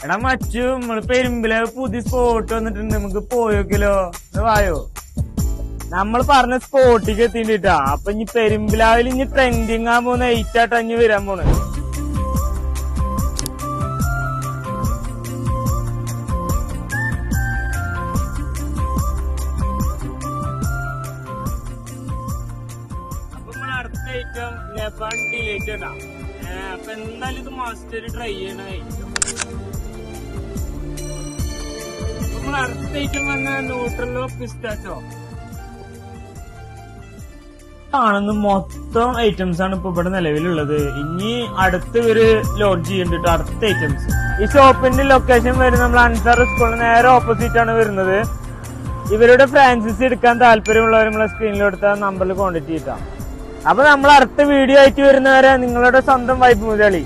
എടാ മച്ചു നമ്മള് പെരുമ്പിലെ പുതിയ സ്പോട്ട് വന്നിട്ടുണ്ട്, നമുക്ക് പോയോക്കിലോ? വായോ, നമ്മൾ പറഞ്ഞ സ്പോട്ടിക്ക് എത്തിട്ടാ. അപ്പൊ ഇനി പെരുമ്പിലാവിൽ ഇനി ട്രെൻഡിങ് ആകാൻ പോകുന്ന 8 ആയിട്ട് അഞ്ഞ് വരാൻ പോണ്. അപ്പൊ നമ്മളെ അടുത്ത ഐറ്റം ലെബൺ ഡിലേറ്റ് ഇടാം. അപ്പൊ എന്തായാലും ഇത് മാസ്റ്റർ ട്രൈ ചെയ്യണ ഐറ്റം. നമ്മൾ അടുത്ത ഐറ്റം വന്ന ന്യൂട്രലോ പിസ്റ്റാച്ചോ ആണെന്ന് മൊത്തം ഐറ്റംസ് ആണ് ഇപ്പൊ ഇവിടെ നിലവിലുള്ളത്. ഇനി അടുത്ത് ഇവര് ലോഡ് ചെയ്യുന്നുണ്ട് അടുത്ത ഐറ്റംസ്. ഈ ഷോപ്പിന്റെ ലൊക്കേഷൻ വരുന്നത് നമ്മൾ അൻസാർ സ്കൂളിന് നേരെ ഓപ്പോസിറ്റ് ആണ് വരുന്നത്. ഇവരുടെ ഫ്രാഞ്ചൈസി എടുക്കാൻ താല്പര്യമുള്ളവർ നമ്മളെ സ്ക്രീനിൽ എടുത്ത നമ്പറിൽ കോൺടാക്ട് ചെയ്താം. അപ്പൊ നമ്മൾ അടുത്ത വീഡിയോ ആയിട്ട് വരുന്നവരെ നിങ്ങളുടെ സ്വന്തം വൈബ് മുതലാളി.